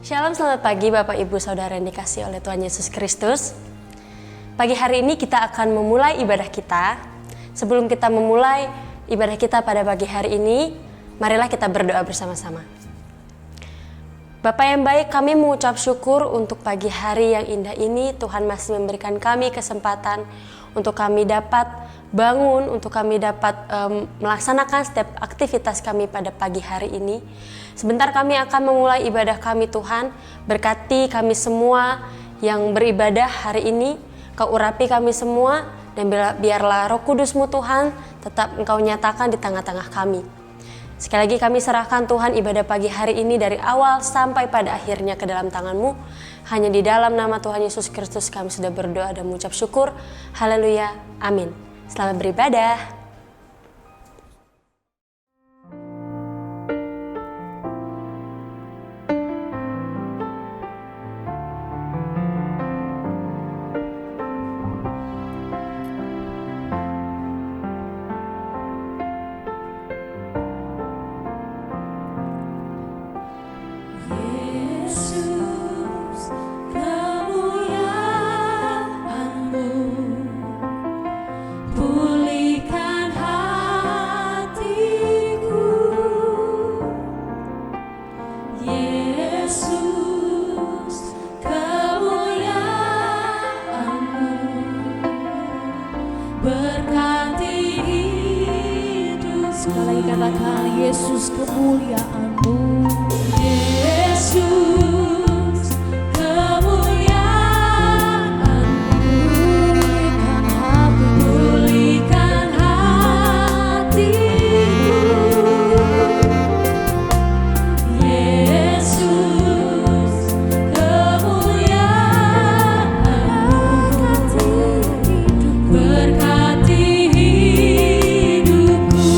Shalom, selamat pagi Bapak Ibu Saudara yang dikasihi oleh Tuhan Yesus Kristus. Pagi hari ini kita akan memulai ibadah kita. Sebelum kita memulai ibadah kita pada pagi hari ini, marilah kita berdoa bersama-sama. Bapak yang baik, kami mengucap syukur untuk pagi hari yang indah ini. Tuhan masih memberikan kami kesempatan untuk kami dapat bangun, untuk kami dapat melaksanakan setiap aktivitas kami pada pagi hari ini. Sebentar kami akan memulai ibadah kami Tuhan. Berkati kami semua yang beribadah hari ini. Kau urapi kami semua, dan biarlah Roh Kudus-Mu Tuhan tetap Engkau nyatakan di tengah-tengah kami. Sekali lagi kami serahkan Tuhan ibadah pagi hari ini dari awal sampai pada akhirnya ke dalam tangan-Mu. Hanya di dalam nama Tuhan Yesus Kristus kami sudah berdoa dan mengucap syukur. Haleluya, amin. Selamat beribadah. Yesus kemuliaan-Mu, Yesus kemuliaan-Mu, pulihkan hatiku. Yesus kemuliaan-Mu, berkati hidupku.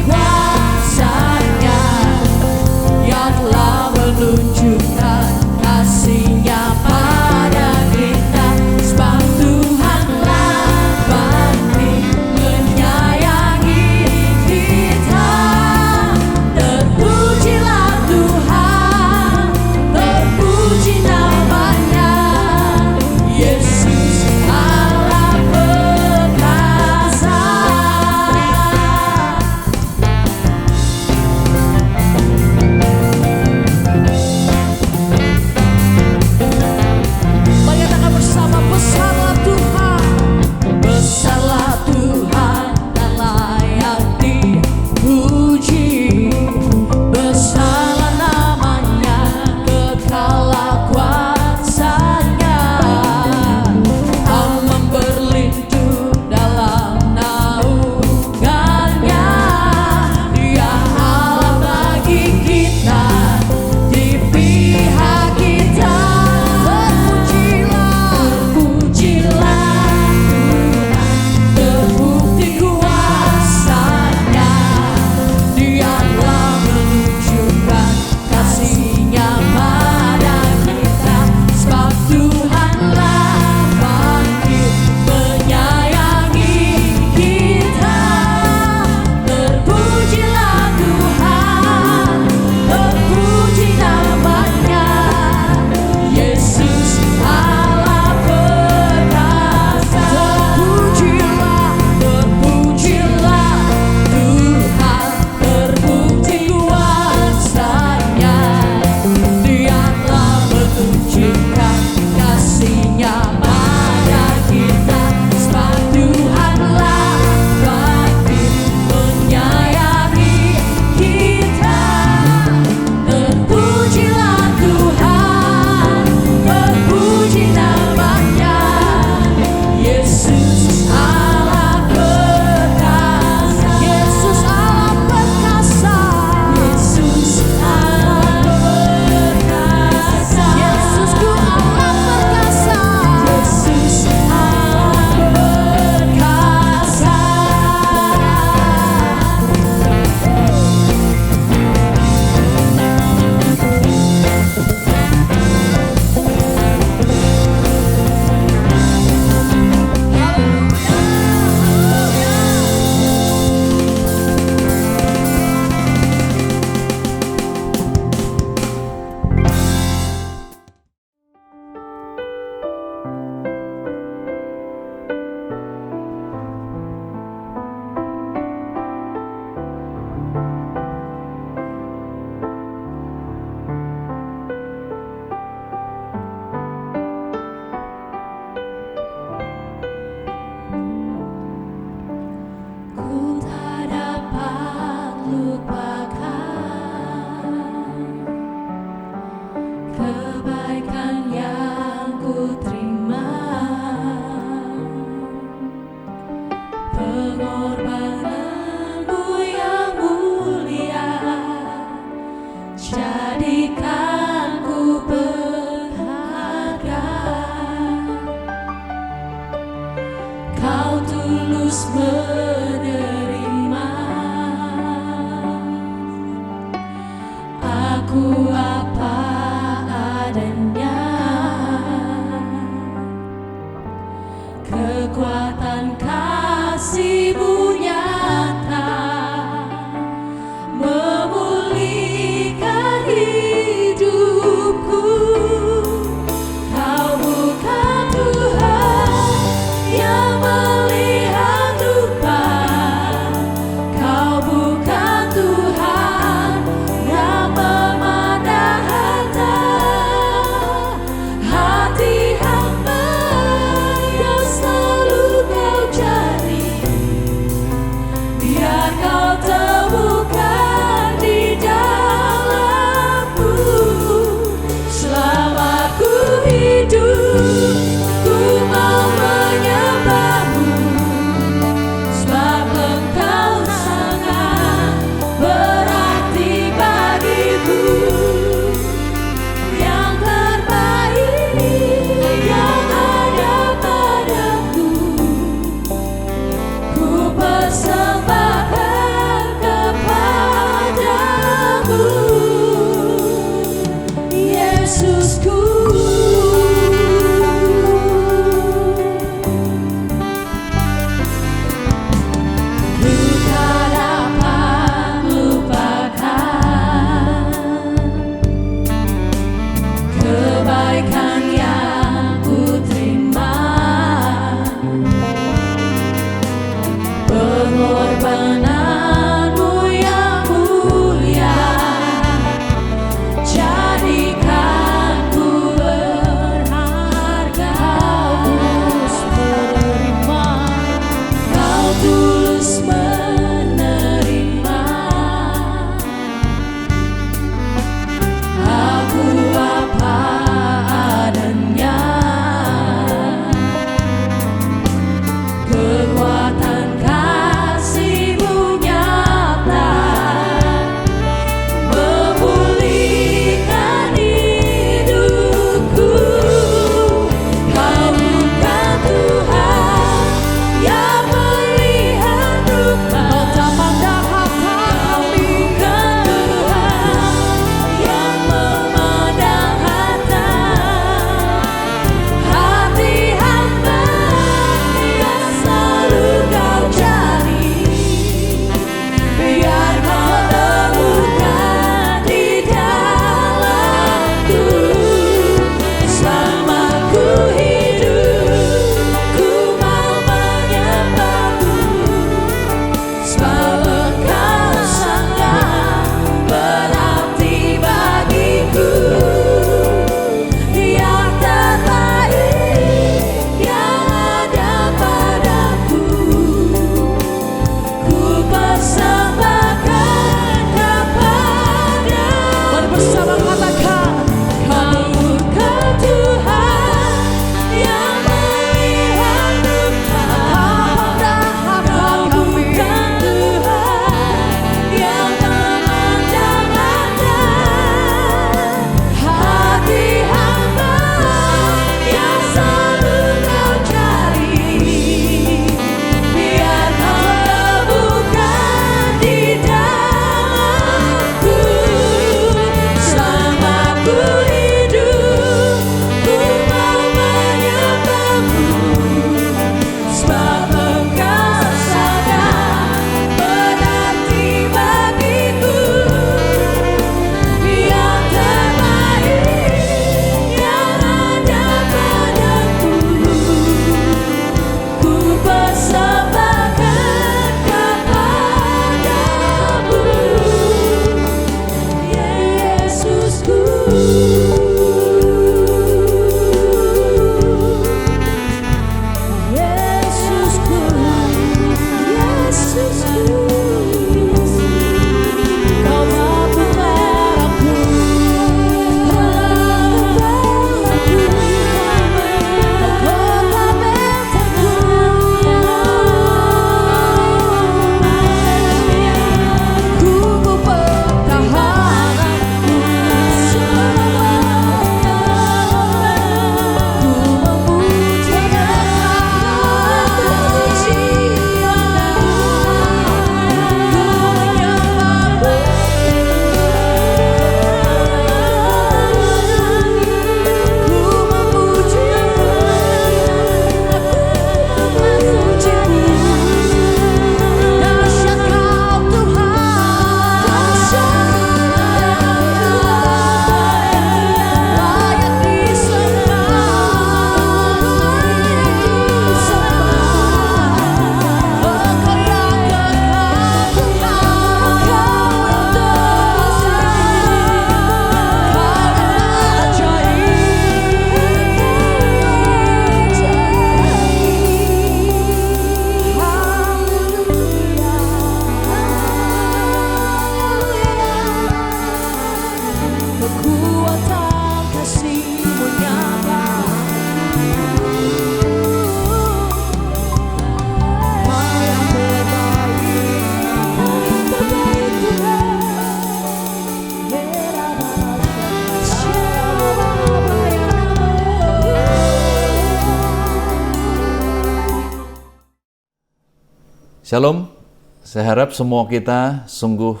Shalom, saya harap semua kita sungguh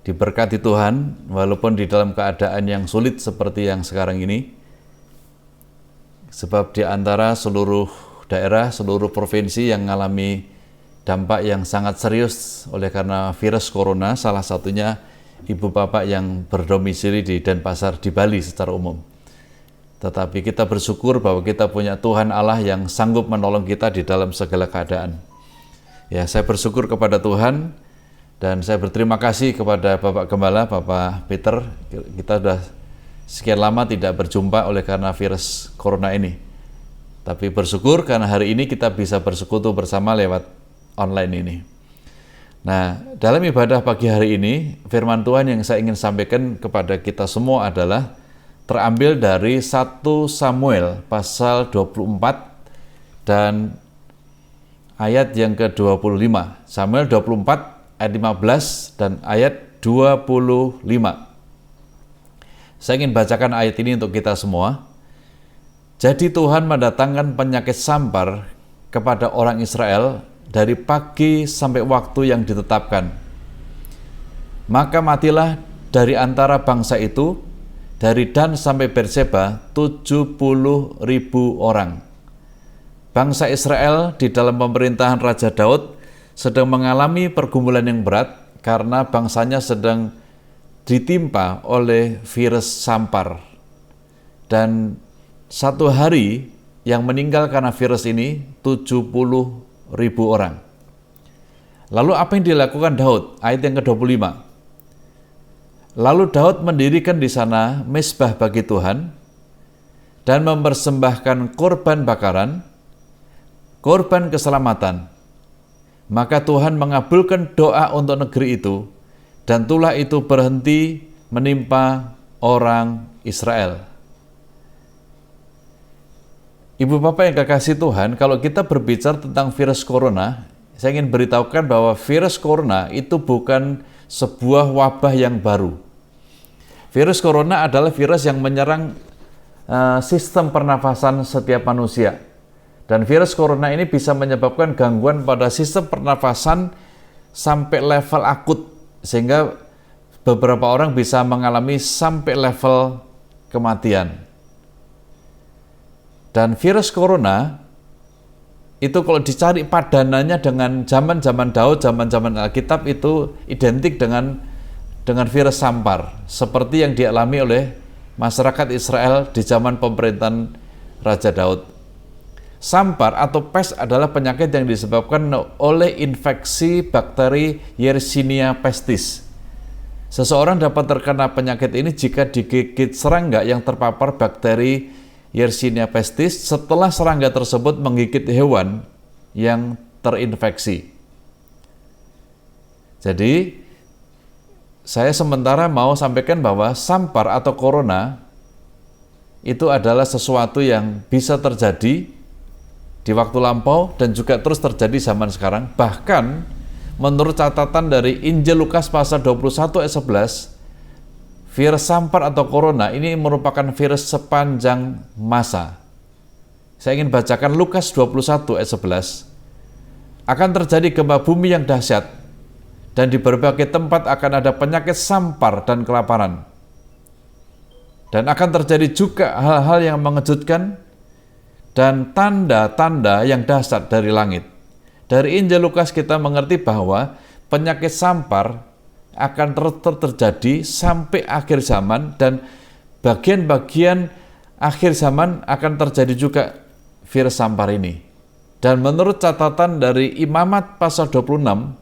diberkati Tuhan walaupun di dalam keadaan yang sulit seperti yang sekarang ini. Sebab di antara seluruh daerah, seluruh provinsi yang mengalami dampak yang sangat serius oleh karena virus corona, salah satunya ibu bapak yang berdomisili di Denpasar di Bali secara umum. Tetapi kita bersyukur bahwa kita punya Tuhan Allah yang sanggup menolong kita di dalam segala keadaan. Ya, saya bersyukur kepada Tuhan dan saya berterima kasih kepada Bapak Gembala, Bapak Peter. Kita sudah sekian lama tidak berjumpa oleh karena virus corona ini. Tapi bersyukur karena hari ini kita bisa bersekutu bersama lewat online ini. Nah, dalam ibadah pagi hari ini, firman Tuhan yang saya ingin sampaikan kepada kita semua adalah terambil dari 1 Samuel pasal 24 dan ayat yang ke-25. Samuel 24 ayat 15 dan ayat 25. Saya ingin bacakan ayat ini untuk kita semua. Jadi Tuhan mendatangkan penyakit sampar kepada orang Israel dari pagi sampai waktu yang ditetapkan. Maka matilah dari antara bangsa itu, dari Dan sampai Berseba, 70.000 orang. Bangsa Israel di dalam pemerintahan Raja Daud sedang mengalami pergumulan yang berat karena bangsanya sedang ditimpa oleh virus sampar. Dan satu hari yang meninggal karena virus ini 70.000 orang. Lalu apa yang dilakukan Daud? Ayat yang ke-25. Lalu Daud mendirikan di sana mezbah bagi Tuhan dan mempersembahkan korban bakaran, korban keselamatan. Maka Tuhan mengabulkan doa untuk negeri itu, dan tulah itu berhenti menimpa orang Israel. Ibu bapak yang kekasih Tuhan, kalau kita berbicara tentang virus corona, saya ingin beritahukan bahwa virus corona itu bukan sebuah wabah yang baru. Virus corona adalah virus yang menyerang sistem pernafasan setiap manusia. Dan virus corona ini bisa menyebabkan gangguan pada sistem pernafasan sampai level akut, sehingga beberapa orang bisa mengalami sampai level kematian. Dan virus corona itu kalau dicari padanannya dengan zaman-zaman Daud, zaman-zaman Alkitab itu identik dengan virus sampar, seperti yang dialami oleh masyarakat Israel di zaman pemerintahan Raja Daud. Sampar atau pes adalah penyakit yang disebabkan oleh infeksi bakteri Yersinia pestis. Seseorang dapat terkena penyakit ini jika digigit serangga yang terpapar bakteri Yersinia pestis setelah serangga tersebut menggigit hewan yang terinfeksi. Jadi, saya sementara mau sampaikan bahwa sampar atau corona itu adalah sesuatu yang bisa terjadi di waktu lampau dan juga terus terjadi zaman sekarang. Bahkan menurut catatan dari Injil Lukas pasal 21 ayat 11, virus sampar atau corona ini merupakan virus sepanjang masa. Saya ingin bacakan Lukas 21 ayat 11. Akan terjadi gempa bumi yang dahsyat, dan di berbagai tempat akan ada penyakit sampar dan kelaparan. Dan akan terjadi juga hal-hal yang mengejutkan dan tanda-tanda yang dahsyat dari langit. Dari Injil Lukas kita mengerti bahwa penyakit sampar akan terjadi sampai akhir zaman, dan bagian-bagian akhir zaman akan terjadi juga virus sampar ini. Dan menurut catatan dari Imamat pasal 26,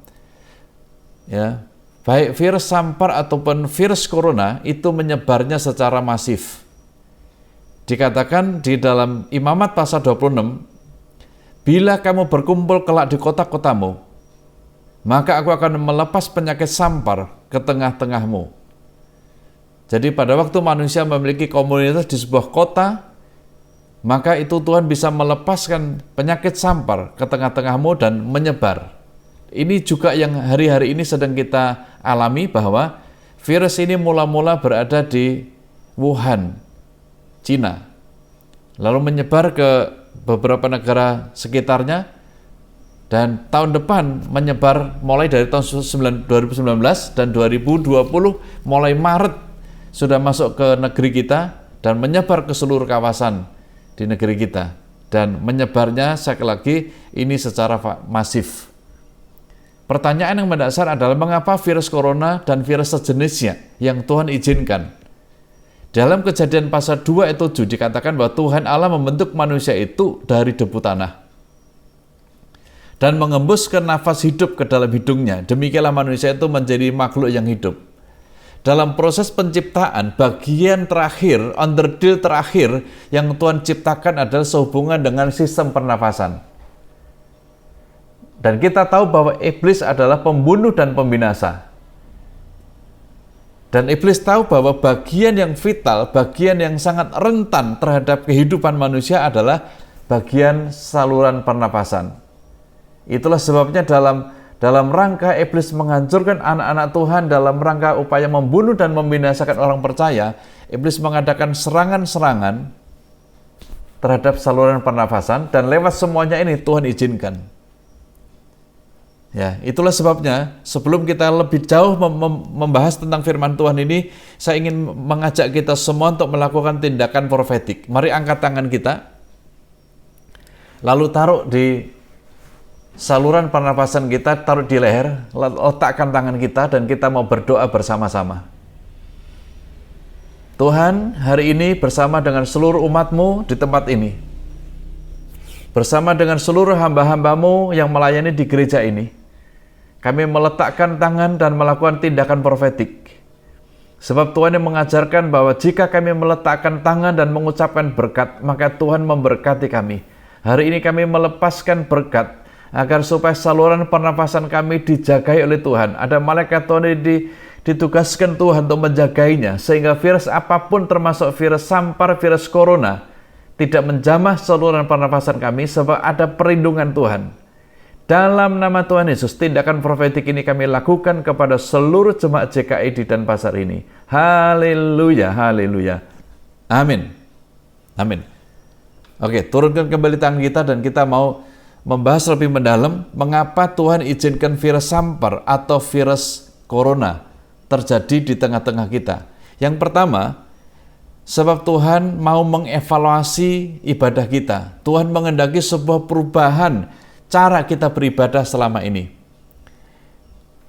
ya, baik virus sampar ataupun virus corona itu menyebarnya secara masif. Dikatakan di dalam Imamat pasal 26, bila kamu berkumpul kelak di kota-kotamu, maka aku akan melepas penyakit sampar ke tengah-tengahmu. Jadi pada waktu manusia memiliki komunitas di sebuah kota, maka itu Tuhan bisa melepaskan penyakit sampar ke tengah-tengahmu dan menyebar. Ini juga yang hari-hari ini sedang kita alami, bahwa virus ini mula-mula berada di Wuhan, Cina, lalu menyebar ke beberapa negara sekitarnya, Dan tahun depan menyebar mulai dari tahun 2019 dan 2020 mulai Maret sudah masuk ke negeri kita dan menyebar ke seluruh kawasan di negeri kita. Dan menyebarnya sekali lagi ini secara masif. Pertanyaan yang mendasar adalah mengapa virus corona dan virus sejenisnya yang Tuhan izinkan? Dalam Kejadian pasal 2 ayat 7 dikatakan bahwa Tuhan Allah membentuk manusia itu dari debu tanah dan mengembuskan nafas hidup ke dalam hidungnya. Demikianlah manusia itu menjadi makhluk yang hidup. Dalam proses penciptaan, bagian terakhir, underdeal terakhir yang Tuhan ciptakan adalah sehubungan dengan sistem pernafasan. Dan kita tahu bahwa iblis adalah pembunuh dan pembinasa. Dan iblis tahu bahwa bagian yang vital, bagian yang sangat rentan terhadap kehidupan manusia adalah bagian saluran pernapasan. Itulah sebabnya dalam rangka iblis menghancurkan anak-anak Tuhan, dalam rangka upaya membunuh dan membinasakan orang percaya, iblis mengadakan serangan-serangan terhadap saluran pernafasan, dan lewat semuanya ini Tuhan izinkan. Ya, itulah sebabnya sebelum kita lebih jauh membahas tentang firman Tuhan ini, saya ingin mengajak kita semua untuk melakukan tindakan profetik. Mari angkat tangan kita, lalu taruh di saluran pernapasan kita, taruh di leher, letakkan tangan kita, dan kita mau berdoa bersama-sama. Tuhan, hari ini bersama dengan seluruh umat-Mu di tempat ini, bersama dengan seluruh hamba-hamba-Mu yang melayani di gereja ini, kami meletakkan tangan dan melakukan tindakan profetik. Sebab Tuhan yang mengajarkan bahwa jika kami meletakkan tangan dan mengucapkan berkat, maka Tuhan memberkati kami. Hari ini kami melepaskan berkat, agar supaya saluran pernapasan kami dijagai oleh Tuhan. Ada malaikat Tuhan yang ditugaskan Tuhan untuk menjagainya, sehingga virus apapun termasuk virus sampar, virus corona tidak menjamah saluran pernapasan kami, sebab ada perlindungan Tuhan. Dalam nama Tuhan Yesus, tindakan profetik ini kami lakukan kepada seluruh jemaat JKI di Denpasar ini. Haleluya, haleluya. Amin. Amin. Oke, turunkan kembali tangan kita dan kita mau membahas lebih mendalam mengapa Tuhan izinkan virus sampar atau virus corona terjadi di tengah-tengah kita. Yang pertama, sebab Tuhan mau mengevaluasi ibadah kita. Tuhan menghendaki sebuah perubahan cara kita beribadah selama ini.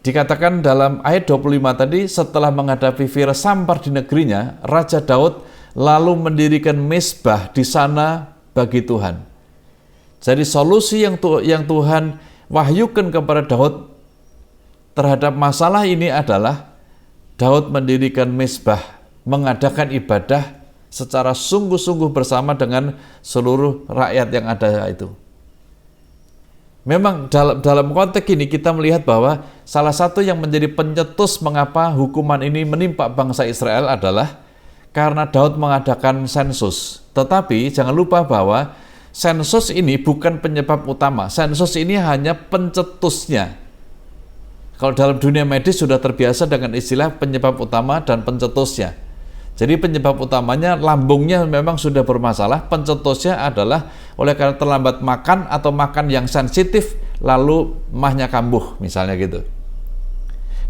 Dikatakan dalam ayat 25 tadi, setelah menghadapi virus sampar di negerinya, Raja Daud lalu mendirikan mezbah di sana bagi Tuhan. Jadi solusi yang Tuhan wahyukan kepada Daud terhadap masalah ini adalah Daud mendirikan mezbah, mengadakan ibadah secara sungguh-sungguh bersama dengan seluruh rakyat yang ada itu. Memang dalam konteks ini kita melihat bahwa salah satu yang menjadi pencetus mengapa hukuman ini menimpa bangsa Israel adalah karena Daud mengadakan sensus. Tetapi jangan lupa bahwa sensus ini bukan penyebab utama. Sensus ini hanya pencetusnya. Kalau dalam dunia medis sudah terbiasa dengan istilah penyebab utama dan pencetusnya. Jadi penyebab utamanya lambungnya memang sudah bermasalah, pencetusnya adalah oleh karena terlambat makan atau makan yang sensitif lalu mahnya kambuh misalnya gitu.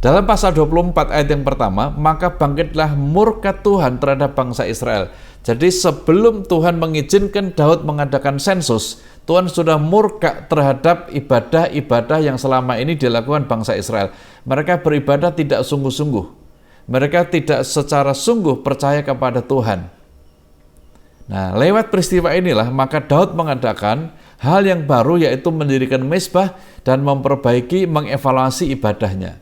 Dalam pasal 24 ayat yang pertama, maka bangkitlah murka Tuhan terhadap bangsa Israel. Jadi sebelum Tuhan mengizinkan Daud mengadakan sensus, Tuhan sudah murka terhadap ibadah-ibadah yang selama ini dilakukan bangsa Israel. Mereka beribadah tidak sungguh-sungguh. Mereka tidak secara sungguh percaya kepada Tuhan. Nah, lewat peristiwa inilah maka Daud mengadakan hal yang baru, yaitu mendirikan mezbah dan memperbaiki, mengevaluasi ibadahnya.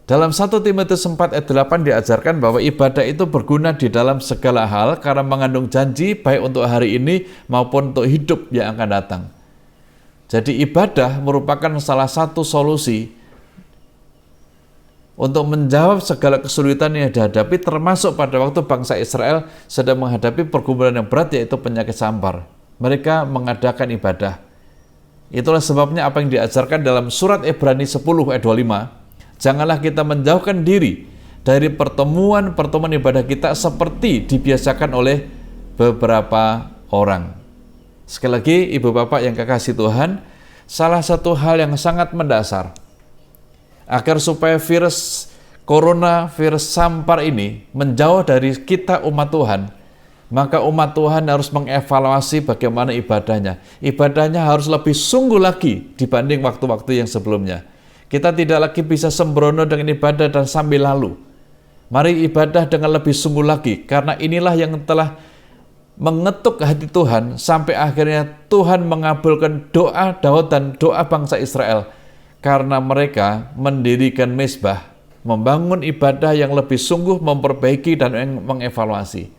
Dalam 1 Timotius 4 ayat 8 diajarkan bahwa ibadah itu berguna di dalam segala hal karena mengandung janji baik untuk hari ini maupun untuk hidup yang akan datang. Jadi ibadah merupakan salah satu solusi untuk menjawab segala kesulitan yang dihadapi, termasuk pada waktu bangsa Israel sedang menghadapi pergumulan yang berat, yaitu penyakit sampar. Mereka mengadakan ibadah. Itulah sebabnya apa yang diajarkan dalam surat Ibrani 10 ayat 25, janganlah kita menjauhkan diri dari pertemuan-pertemuan ibadah kita seperti dibiasakan oleh beberapa orang. Sekali lagi, ibu bapak yang kekasih Tuhan, salah satu hal yang sangat mendasar agar supaya virus corona, virus sampar ini menjauh dari kita umat Tuhan, maka umat Tuhan harus mengevaluasi bagaimana ibadahnya. Ibadahnya harus lebih sungguh lagi dibanding waktu-waktu yang sebelumnya. Kita tidak lagi bisa sembrono dengan ibadah dan sambil lalu. Mari ibadah dengan lebih sungguh lagi, karena inilah yang telah mengetuk hati Tuhan sampai akhirnya Tuhan mengabulkan doa Daud dan doa bangsa Israel karena mereka mendirikan mezbah, membangun ibadah yang lebih sungguh, memperbaiki dan mengevaluasi.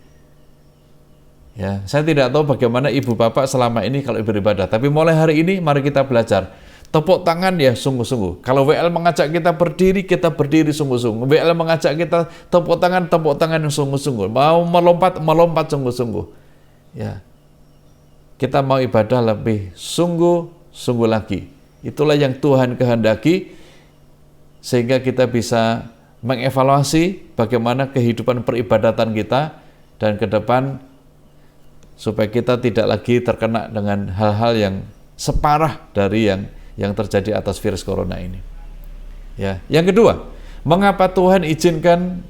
Ya, saya tidak tahu bagaimana ibu bapak selama ini kalau beribadah, tapi mulai hari ini mari kita belajar. Tepuk tangan ya sungguh-sungguh. Kalau WL mengajak kita berdiri sungguh-sungguh. WL mengajak kita tepuk tangan yang sungguh-sungguh. Mau melompat sungguh-sungguh. Ya, kita mau ibadah lebih sungguh-sungguh lagi. Itulah yang Tuhan kehendaki, sehingga kita bisa mengevaluasi bagaimana kehidupan peribadatan kita dan ke depan supaya kita tidak lagi terkena dengan hal-hal yang separah dari yang terjadi atas virus corona ini. Ya, yang kedua, mengapa Tuhan izinkan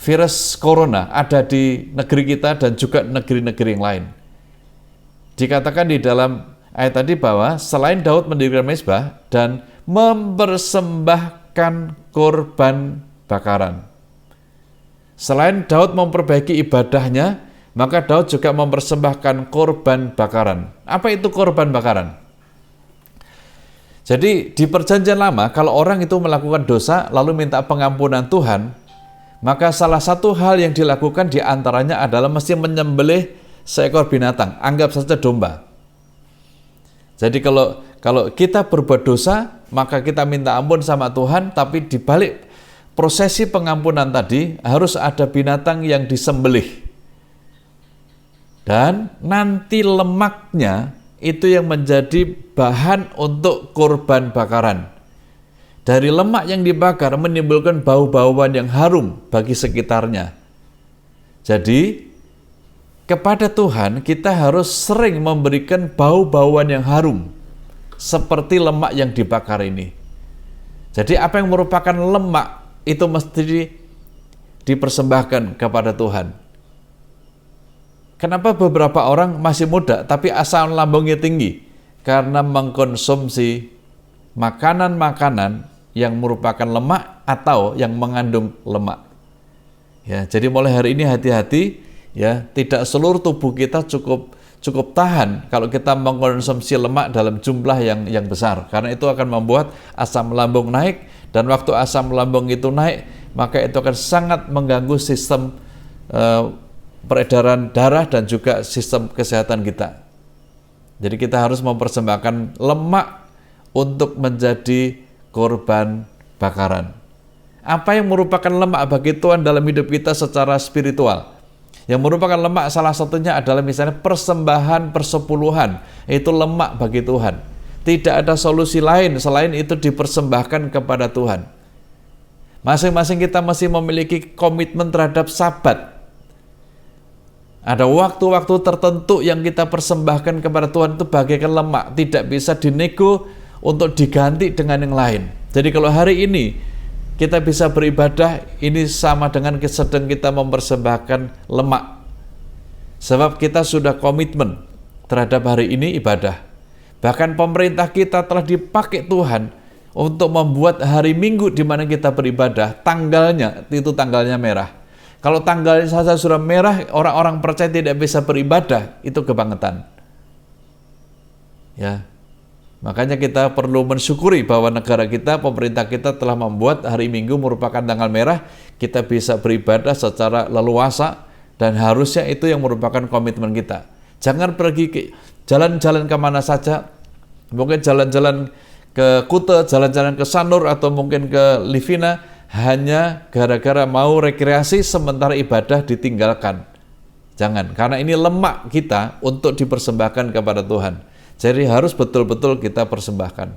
virus corona ada di negeri kita dan juga negeri-negeri yang lain? Dikatakan di dalam ayat tadi bahwa selain Daud mendirikan mezbah dan mempersembahkan korban bakaran. Selain Daud memperbaiki ibadahnya, maka Daud juga mempersembahkan korban bakaran. Apa itu korban bakaran? Jadi di perjanjian lama, kalau orang itu melakukan dosa lalu minta pengampunan Tuhan, maka salah satu hal yang dilakukan diantaranya adalah mesti menyembelih seekor binatang, anggap saja domba. Jadi kalau kita berbuat dosa, maka kita minta ampun sama Tuhan, tapi di balik prosesi pengampunan tadi harus ada binatang yang disembelih. Dan nanti lemaknya itu yang menjadi bahan untuk korban bakaran. Dari lemak yang dibakar menimbulkan bau-bauan yang harum bagi sekitarnya. Jadi, kepada Tuhan kita harus sering memberikan bau-bauan yang harum, seperti lemak yang dibakar ini. Jadi, apa yang merupakan lemak itu mesti dipersembahkan kepada Tuhan. Kenapa beberapa orang masih muda tapi asam lambungnya tinggi? Karena mengkonsumsi makanan-makanan yang merupakan lemak atau yang mengandung lemak. Ya, jadi mulai hari ini hati-hati ya, tidak seluruh tubuh kita cukup tahan kalau kita mengkonsumsi lemak dalam jumlah yang besar, karena itu akan membuat asam lambung naik, dan waktu asam lambung itu naik, maka itu akan sangat mengganggu sistem peredaran darah dan juga sistem kesehatan kita. Jadi kita harus mempersembahkan lemak untuk menjadi korban bakaran. Apa yang merupakan lemak bagi Tuhan dalam hidup kita secara spiritual? Yang merupakan lemak salah satunya adalah misalnya persembahan persepuluhan. Itu lemak bagi Tuhan. Tidak ada solusi lain selain itu dipersembahkan kepada Tuhan. Masing-masing kita masih memiliki komitmen terhadap Sabat. Ada waktu-waktu tertentu yang kita persembahkan kepada Tuhan itu bagaikan lemak, tidak bisa dinego untuk diganti dengan yang lain. Jadi kalau hari ini kita bisa beribadah, ini sama dengan sedang kita mempersembahkan lemak. Sebab kita sudah komitmen terhadap hari ini ibadah. Bahkan pemerintah kita telah dipakai Tuhan untuk membuat hari Minggu di mana kita beribadah, tanggalnya itu tanggalnya merah. Kalau tanggalnya saja sudah merah, orang-orang percaya tidak bisa beribadah, itu kebangetan. Ya. Makanya kita perlu mensyukuri bahwa negara kita, pemerintah kita telah membuat hari Minggu merupakan tanggal merah, kita bisa beribadah secara leluasa, dan harusnya itu yang merupakan komitmen kita. Jangan pergi ke jalan-jalan kemana saja, mungkin jalan-jalan ke Kuta, jalan-jalan ke Sanur, atau mungkin ke Livina, hanya gara-gara mau rekreasi sementara ibadah ditinggalkan. Jangan, karena ini lemak kita untuk dipersembahkan kepada Tuhan. Jadi harus betul-betul kita persembahkan.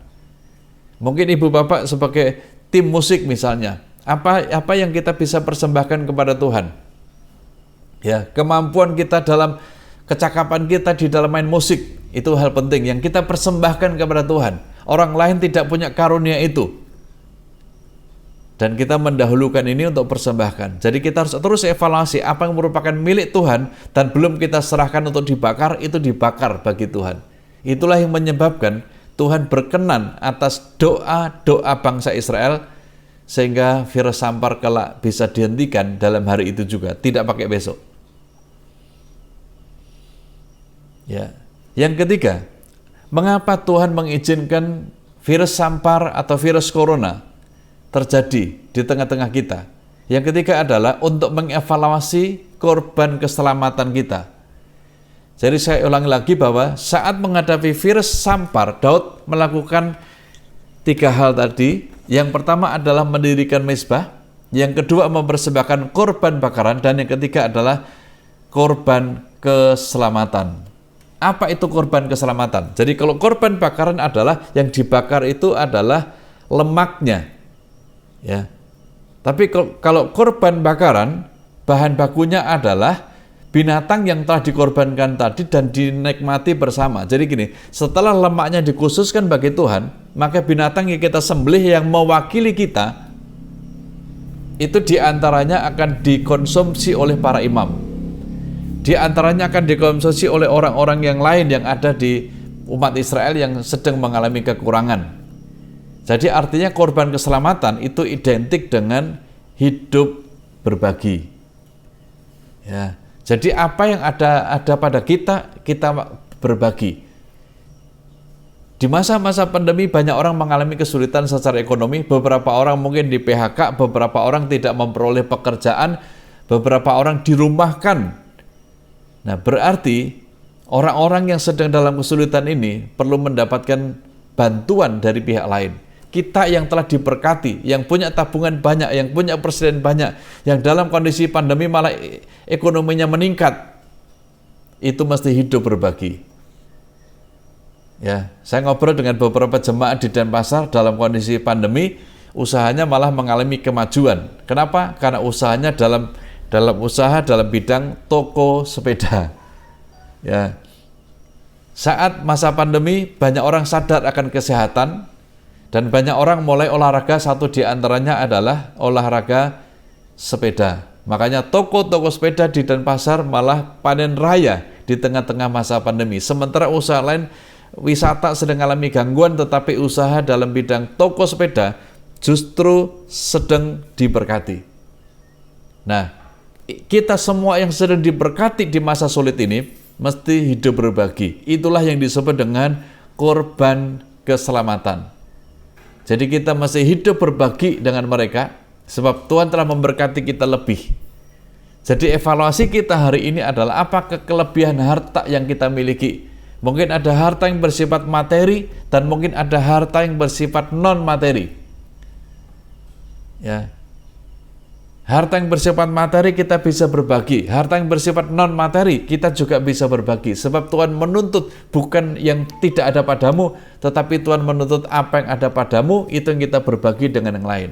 Mungkin ibu bapak sebagai tim musik misalnya, apa yang kita bisa persembahkan kepada Tuhan? Ya, kemampuan kita dalam kecakapan kita di dalam main musik, itu hal penting yang kita persembahkan kepada Tuhan. Orang lain tidak punya karunia itu. Dan kita mendahulukan ini untuk persembahkan. Jadi kita harus terus evaluasi apa yang merupakan milik Tuhan dan belum kita serahkan untuk dibakar, itu dibakar bagi Tuhan. Itulah yang menyebabkan Tuhan berkenan atas doa-doa bangsa Israel sehingga virus sampar kelak bisa dihentikan dalam hari itu juga, tidak pakai besok. Ya. Yang ketiga, mengapa Tuhan mengizinkan virus sampar atau virus corona terjadi di tengah-tengah kita? Yang ketiga adalah untuk mengevaluasi korban keselamatan kita. Jadi saya ulangi lagi bahwa saat menghadapi virus sampar, Daud melakukan 3 hal tadi. Yang pertama adalah mendirikan mezbah, yang kedua mempersembahkan korban bakaran, dan yang ketiga adalah korban keselamatan. Apa itu korban keselamatan? Jadi kalau korban bakaran adalah yang dibakar itu adalah lemaknya, ya. Tapi kalau korban bakaran, bahan bakunya adalah binatang yang telah dikorbankan tadi dan dinikmati bersama. Jadi gini, setelah lemaknya dikhususkan bagi Tuhan, maka binatang yang kita sembelih yang mewakili kita, itu diantaranya akan dikonsumsi oleh para imam. Diantaranya akan dikonsumsi oleh orang-orang yang lain yang ada di umat Israel yang sedang mengalami kekurangan. Jadi artinya korban keselamatan itu identik dengan hidup berbagi. Ya. Jadi apa yang ada pada kita berbagi. Di masa-masa pandemi banyak orang mengalami kesulitan secara ekonomi, beberapa orang mungkin di PHK, beberapa orang tidak memperoleh pekerjaan, beberapa orang dirumahkan. Nah, berarti orang-orang yang sedang dalam kesulitan ini perlu mendapatkan bantuan dari pihak lain. Kita yang telah diberkati, yang punya tabungan banyak, yang punya persediaan banyak, yang dalam kondisi pandemi malah ekonominya meningkat, itu mesti hidup berbagi. Ya, saya ngobrol dengan beberapa jemaat di Denpasar dalam kondisi pandemi, usahanya malah mengalami kemajuan. Kenapa? Karena usahanya dalam bidang toko sepeda. Ya. Saat masa pandemi banyak orang sadar akan kesehatan. Dan banyak orang mulai olahraga, satu di antaranya adalah olahraga sepeda. Makanya toko-toko sepeda di Denpasar malah panen raya di tengah-tengah masa pandemi. Sementara usaha lain, wisata sedang mengalami gangguan, tetapi usaha dalam bidang toko sepeda justru sedang diberkati. Nah, kita semua yang sedang diberkati di masa sulit ini, mesti hidup berbagi. Itulah yang disebut dengan korban keselamatan. Jadi kita masih hidup berbagi dengan mereka, sebab Tuhan telah memberkati kita lebih. Jadi evaluasi kita hari ini adalah apakah kelebihan harta yang kita miliki. Mungkin ada harta yang bersifat materi, dan mungkin ada harta yang bersifat non-materi. Ya. Harta yang bersifat materi kita bisa berbagi, harta yang bersifat non-materi kita juga bisa berbagi. Sebab Tuhan menuntut bukan yang tidak ada padamu, tetapi Tuhan menuntut apa yang ada padamu, itu yang kita berbagi dengan yang lain.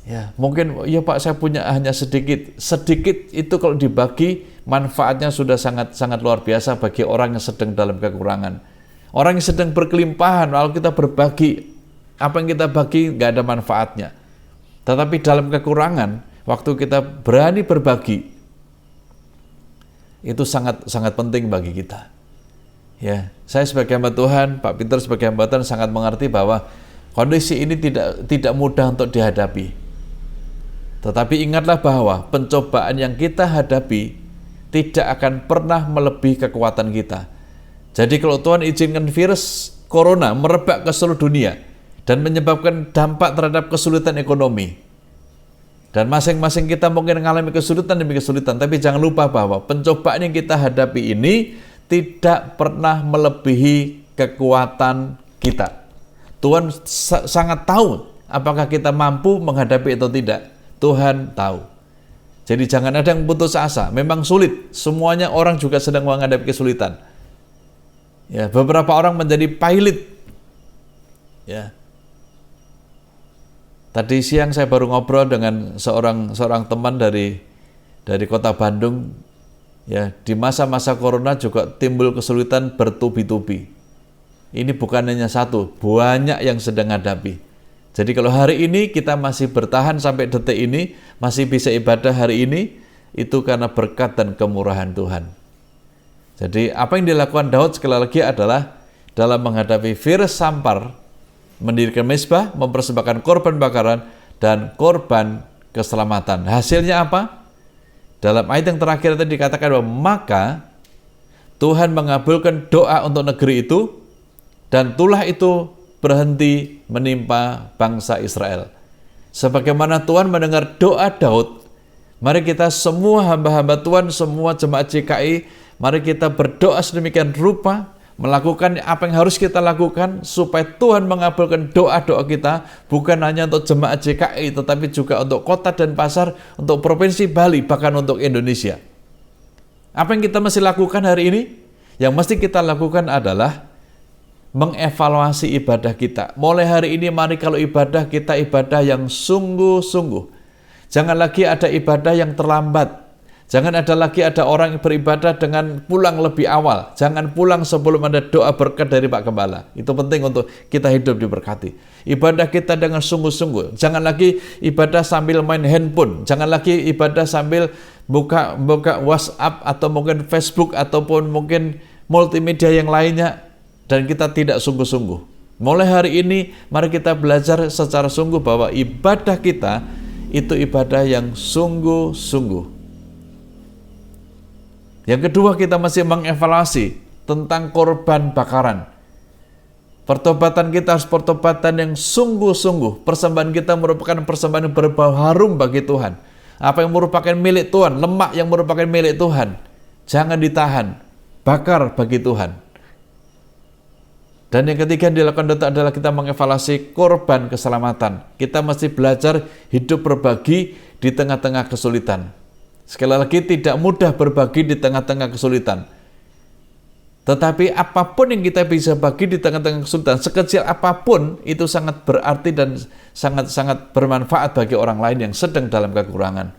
Ya, mungkin ya Pak, saya punya hanya sedikit. Sedikit itu kalau dibagi manfaatnya sudah sangat luar biasa bagi orang yang sedang dalam kekurangan. Orang yang sedang berkelimpahan, kalau kita berbagi, apa yang kita bagi nggak ada manfaatnya. Tetapi dalam kekurangan, waktu kita berani berbagi, itu sangat penting bagi kita. Ya, saya sebagai hamba Tuhan, Pak Peter sebagai hamba Tuhan sangat mengerti bahwa kondisi ini tidak mudah untuk dihadapi. Tetapi ingatlah bahwa pencobaan yang kita hadapi tidak akan pernah melebihi kekuatan kita. Jadi kalau Tuhan izinkan virus corona merebak ke seluruh dunia dan menyebabkan dampak terhadap kesulitan ekonomi, dan masing-masing kita mungkin mengalami kesulitan demi kesulitan, tapi jangan lupa bahwa pencobaan yang kita hadapi ini tidak pernah melebihi kekuatan kita. Tuhan sangat tahu apakah kita mampu menghadapi atau tidak. Tuhan tahu. Jadi jangan ada yang putus asa. Memang sulit. Semuanya orang juga sedang menghadapi kesulitan. Ya, beberapa orang menjadi pilot. Ya. Tadi siang saya baru ngobrol dengan seorang teman dari kota Bandung Ya, di masa-masa corona juga timbul kesulitan bertubi-tubi. Ini bukan hanya satu, banyak yang sedang hadapi. Jadi kalau hari ini kita masih bertahan sampai detik ini, masih bisa ibadah hari ini, itu karena berkat dan kemurahan Tuhan. Jadi apa yang dilakukan Daud sekali lagi adalah dalam menghadapi virus sampar, mendirikan mezbah, mempersembahkan korban bakaran, dan korban keselamatan. Hasilnya apa? Dalam ayat yang terakhir tadi dikatakan bahwa maka Tuhan mengabulkan doa untuk negeri itu, dan tulah itu berhenti menimpa bangsa Israel. Sebagaimana Tuhan mendengar doa Daud, mari kita semua hamba-hamba Tuhan, semua jemaat JKI, mari kita berdoa sedemikian rupa, melakukan apa yang harus kita lakukan supaya Tuhan mengabulkan doa-doa kita, bukan hanya untuk jemaat JKI, tetapi juga untuk kota dan pasar, untuk provinsi Bali, bahkan untuk Indonesia. Apa yang kita mesti lakukan hari ini? Yang mesti kita lakukan adalah mengevaluasi ibadah kita. Mulai hari ini mari kalau ibadah kita ibadah yang sungguh-sungguh. Jangan lagi ada ibadah yang terlambat. Jangan ada lagi orang yang beribadah dengan pulang lebih awal. Jangan pulang sebelum ada doa berkat dari Pak Gembala. Itu penting untuk kita hidup diberkati. Ibadah kita dengan sungguh-sungguh. Jangan lagi ibadah sambil main handphone. Jangan lagi ibadah sambil buka WhatsApp atau mungkin Facebook ataupun mungkin multimedia yang lainnya. Dan kita tidak sungguh-sungguh. Mulai hari ini, mari kita belajar secara sungguh bahwa ibadah kita itu ibadah yang sungguh-sungguh. Yang kedua, kita masih mengevaluasi tentang korban bakaran. Pertobatan kita harus pertobatan yang sungguh-sungguh. Persembahan kita merupakan persembahan yang berbau harum bagi Tuhan. Apa yang merupakan milik Tuhan, lemak yang merupakan milik Tuhan, jangan ditahan, bakar bagi Tuhan. Dan yang ketiga yang dilakukan Daud adalah kita mengevaluasi korban keselamatan. Kita mesti belajar hidup berbagi di tengah-tengah kesulitan. Sekali lagi, tidak mudah berbagi di tengah-tengah kesulitan. Tetapi apapun yang kita bisa bagi di tengah-tengah kesulitan, sekecil apapun, itu sangat berarti dan sangat-sangat bermanfaat bagi orang lain yang sedang dalam kekurangan.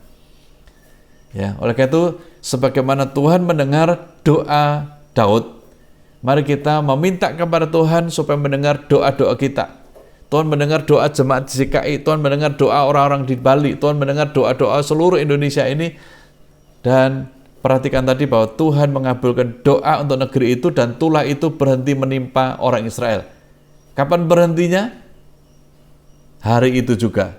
Ya, oleh karena itu, sebagaimana Tuhan mendengar doa Daud, mari kita meminta kepada Tuhan supaya mendengar doa-doa kita. Tuhan mendengar doa jemaat JKI, Tuhan mendengar doa orang-orang di Bali, Tuhan mendengar doa-doa seluruh Indonesia ini. Dan perhatikan tadi bahwa Tuhan mengabulkan doa untuk negeri itu dan tulah itu berhenti menimpa orang Israel. Kapan berhentinya? Hari itu juga.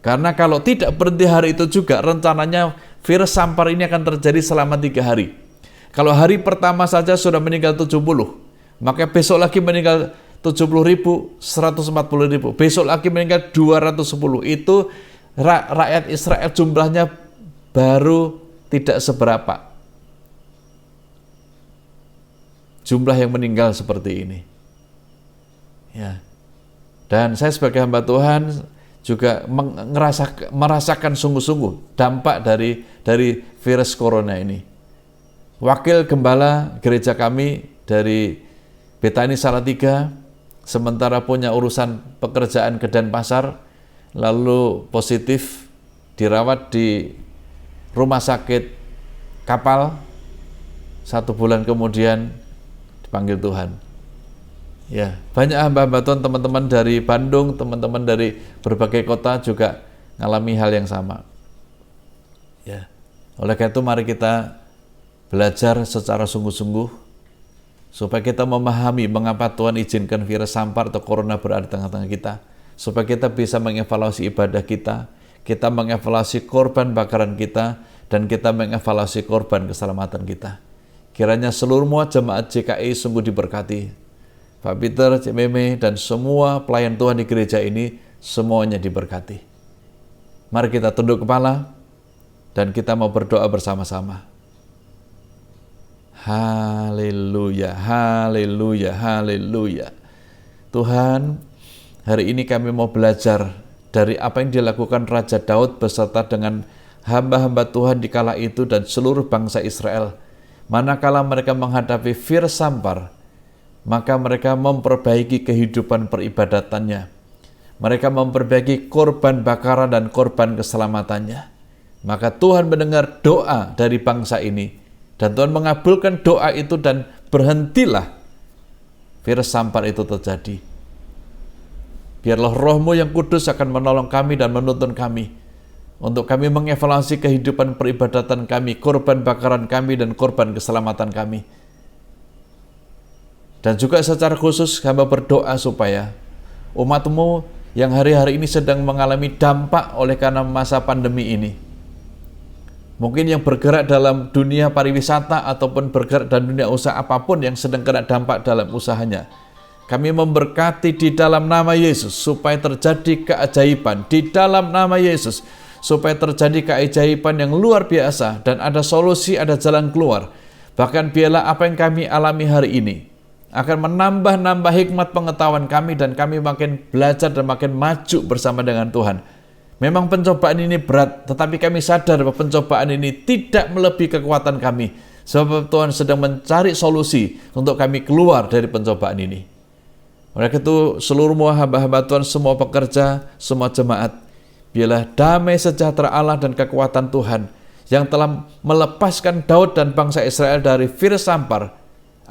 Karena kalau tidak berhenti hari itu juga, rencananya virus sampar ini akan terjadi selama 3 hari. Kalau hari pertama saja sudah meninggal 70, maka besok lagi meninggal 70.000, 140.000. Besok lagi meninggal 210. Itu rakyat Israel jumlahnya baru tidak seberapa. Jumlah yang meninggal seperti ini. Ya. Dan saya sebagai hamba Tuhan juga merasakan sungguh-sungguh dampak dari virus corona ini. Wakil gembala gereja kami dari Betani Salatiga sementara punya urusan pekerjaan ke Denpasar, lalu positif dirawat di rumah sakit kapal, 1 bulan kemudian dipanggil Tuhan. Ya, banyak hamba-hamba Tuhan, teman-teman dari Bandung, teman-teman dari berbagai kota juga mengalami hal yang sama. Ya, oleh karena itu mari kita belajar secara sungguh-sungguh supaya kita memahami mengapa Tuhan izinkan virus sampar atau corona berada di tengah-tengah kita, supaya kita bisa mengevaluasi ibadah kita mengevaluasi korban bakaran kita, dan kita mengevaluasi korban keselamatan kita. Kiranya seluruh jemaat JKI sungguh diberkati. Pak Peter, Cik Meme, dan semua pelayan Tuhan di gereja ini semuanya diberkati. Mari kita tunduk kepala dan kita mau berdoa bersama-sama. Haleluya, haleluya, haleluya. Tuhan, hari ini kami mau belajar dari apa yang dilakukan Raja Daud beserta dengan hamba-hamba Tuhan di kala itu dan seluruh bangsa Israel. Manakala mereka menghadapi virus sampar, maka mereka memperbaiki kehidupan peribadatannya. Mereka memperbaiki korban bakaran dan korban keselamatannya. Maka Tuhan mendengar doa dari bangsa ini. Dan Tuhan mengabulkan doa itu dan berhentilah virus sampar itu terjadi. Biarlah Roh-Mu yang kudus akan menolong kami dan menuntun kami. Untuk kami mengevaluasi kehidupan peribadatan kami, korban bakaran kami, dan korban keselamatan kami. Dan juga secara khusus hamba berdoa supaya umat-Mu yang hari-hari ini sedang mengalami dampak oleh karena masa pandemi ini, mungkin yang bergerak dalam dunia pariwisata ataupun bergerak dalam dunia usaha apapun yang sedang kena dampak dalam usahanya, kami memberkati di dalam nama Yesus supaya terjadi keajaiban di dalam nama Yesus, supaya terjadi keajaiban yang luar biasa dan ada solusi, ada jalan keluar. Bahkan biarlah apa yang kami alami hari ini akan menambah hikmat pengetahuan kami dan kami makin belajar dan makin maju bersama dengan Tuhan. Memang pencobaan ini berat, tetapi kami sadar bahwa pencobaan ini tidak melebihi kekuatan kami. Sebab Tuhan sedang mencari solusi untuk kami keluar dari pencobaan ini. Oleh itu seluruh hamba-hamba Tuhan, semua pekerja, semua jemaat, biarlah damai sejahtera Allah dan kekuatan Tuhan yang telah melepaskan Daud dan bangsa Israel dari virus sampar,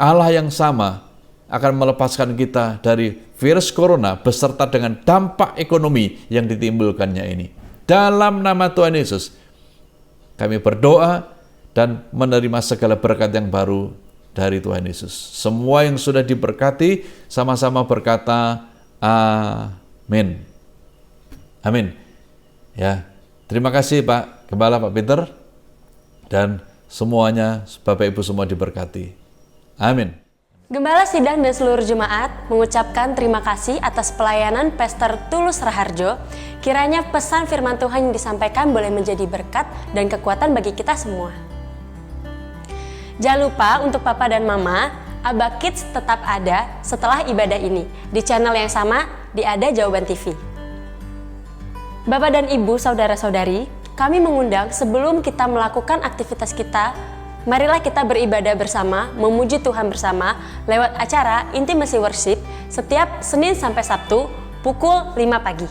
Allah yang sama akan melepaskan kita dari virus corona beserta dengan dampak ekonomi yang ditimbulkannya ini. Dalam nama Tuhan Yesus, kami berdoa dan menerima segala berkat yang baru dari Tuhan Yesus. Semua yang sudah diberkati sama-sama berkata amin. Amin. Ya, terima kasih Pak Gembala, Pak Peter, dan semuanya Bapak Ibu semua diberkati. Amin. Gembala Sidang dan seluruh jemaat mengucapkan terima kasih atas pelayanan Pastor Tulus Raharjo. Kiranya pesan firman Tuhan yang disampaikan boleh menjadi berkat dan kekuatan bagi kita semua. Jangan lupa untuk Papa dan Mama, Abba Kids tetap ada setelah ibadah ini di channel yang sama di Ada Jawaban TV. Bapak dan Ibu, saudara-saudari, kami mengundang sebelum kita melakukan aktivitas kita, marilah kita beribadah bersama, memuji Tuhan bersama lewat acara Intimacy Worship setiap Senin sampai Sabtu pukul 5 pagi.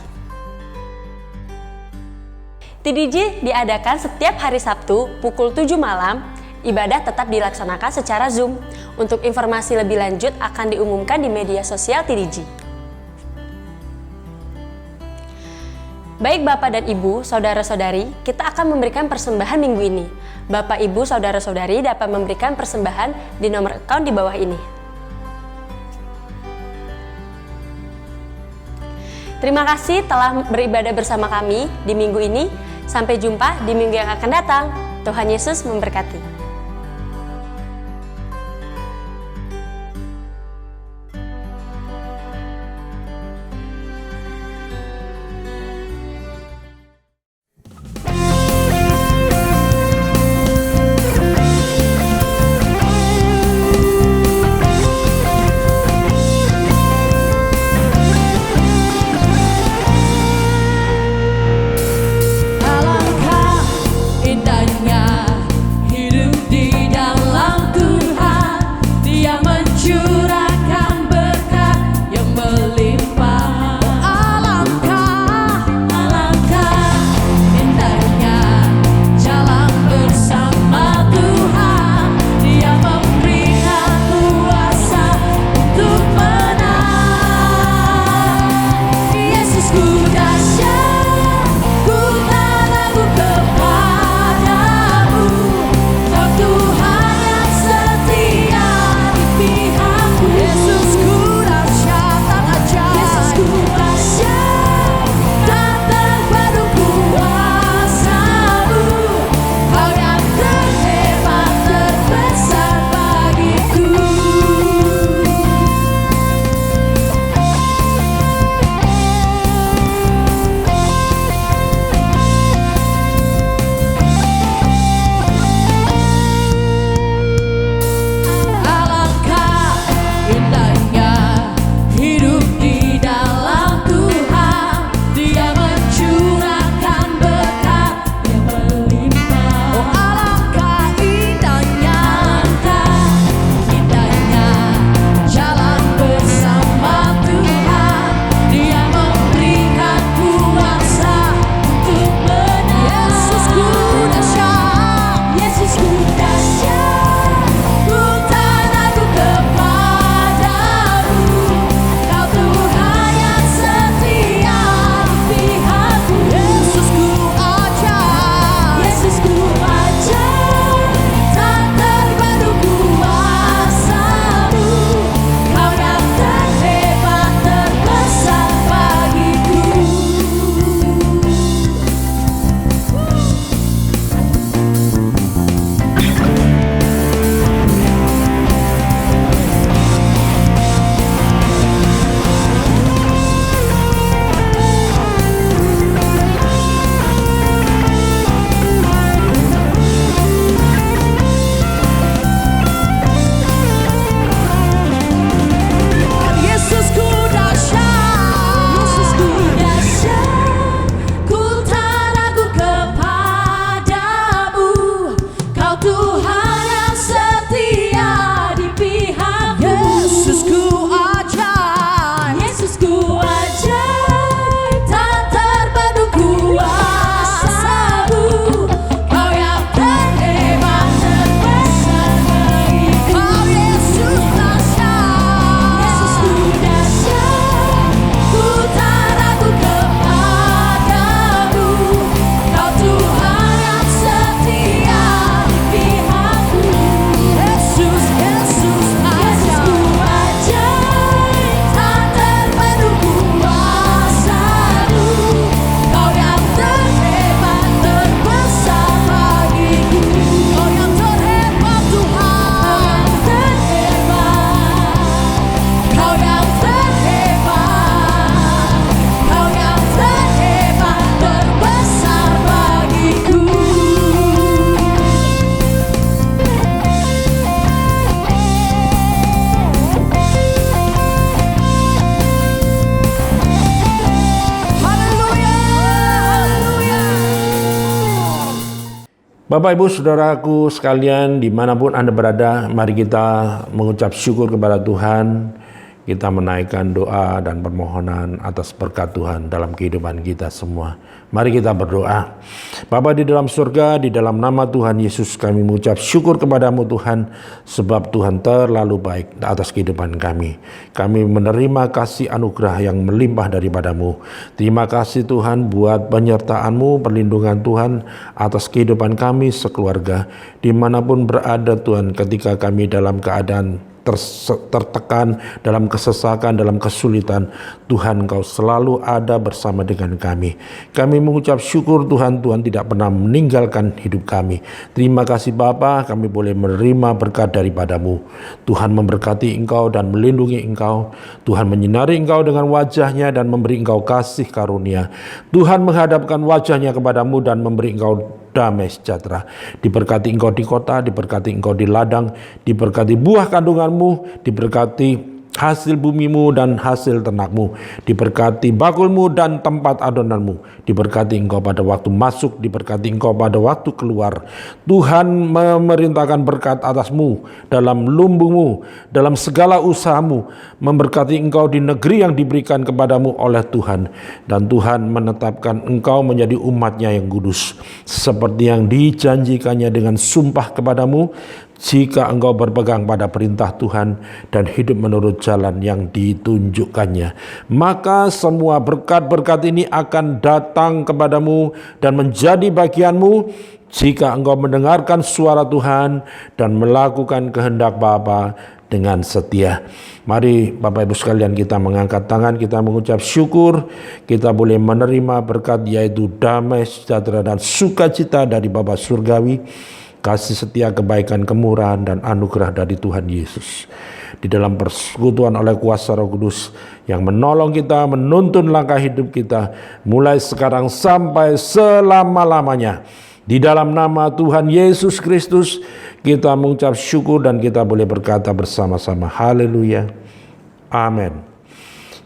TDJ diadakan setiap hari Sabtu pukul 7 malam, ibadah tetap dilaksanakan secara Zoom. Untuk informasi lebih lanjut akan diumumkan di media sosial TDJ. Baik Bapak dan Ibu, saudara-saudari, kita akan memberikan persembahan minggu ini. Bapak, Ibu, saudara-saudari dapat memberikan persembahan di nomor account di bawah ini. Terima kasih telah beribadah bersama kami di minggu ini. Sampai jumpa di minggu yang akan datang. Tuhan Yesus memberkati. Alangkah indahnya hidup Bapak, Ibu, Saudaraku sekalian, dimanapun Anda berada, mari kita mengucap syukur kepada Tuhan. Kita menaikkan doa dan permohonan atas berkat Tuhan dalam kehidupan kita semua. Mari kita berdoa. Bapa di dalam surga, di dalam nama Tuhan Yesus kami mengucap syukur kepadamu Tuhan, sebab Tuhan terlalu baik atas kehidupan kami. Kami menerima kasih anugerah yang melimpah daripadamu. Terima kasih Tuhan buat penyertaan-Mu, perlindungan Tuhan atas kehidupan kami sekeluarga. Dimanapun berada Tuhan, ketika kami dalam keadaan tertekan, dalam kesesakan, dalam kesulitan, Tuhan Engkau selalu ada bersama dengan kami. Kami mengucap syukur Tuhan, Tuhan tidak pernah meninggalkan hidup kami. Terima kasih Bapa, kami boleh menerima berkat daripadamu. Tuhan memberkati Engkau dan melindungi Engkau. Tuhan menyinari Engkau dengan wajahnya dan memberi Engkau kasih karunia. Tuhan menghadapkan wajahnya kepadamu dan memberi Engkau damai sejahtera. Diberkati engkau di kota, diberkati engkau di ladang, diberkati buah kandunganmu, diberkati hasil bumimu dan hasil ternakmu, diberkati bakulmu dan tempat adonanmu, diberkati engkau pada waktu masuk, diberkati engkau pada waktu keluar. Tuhan memerintahkan berkat atasmu dalam lumbungmu, dalam segala usahamu, memberkati engkau di negeri yang diberikan kepadamu oleh Tuhan, dan Tuhan menetapkan engkau menjadi umatnya yang kudus, seperti yang dijanjikannya dengan sumpah kepadamu, jika engkau berpegang pada perintah Tuhan dan hidup menurut jalan yang ditunjukkannya. Maka semua berkat-berkat ini akan datang kepadamu dan menjadi bagianmu jika engkau mendengarkan suara Tuhan dan melakukan kehendak Bapa dengan setia. Mari Bapak Ibu sekalian, kita mengangkat tangan, kita mengucap syukur, kita boleh menerima berkat, yaitu damai, sejahtera dan sukacita dari Bapa Surgawi, kasih setia, kebaikan, kemurahan, dan anugerah dari Tuhan Yesus. Di dalam persekutuan oleh kuasa Roh Kudus yang menolong kita, menuntun langkah hidup kita, mulai sekarang sampai selama-lamanya. Di dalam nama Tuhan Yesus Kristus, kita mengucap syukur dan kita boleh berkata bersama-sama, haleluya, amin.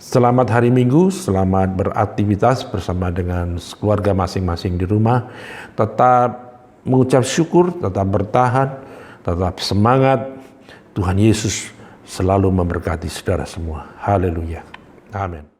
Selamat hari Minggu, selamat beraktivitas bersama dengan keluarga masing-masing di rumah. Tetap mengucap syukur, tetap bertahan, tetap semangat. Tuhan Yesus selalu memberkati saudara semua. Haleluya. Amin.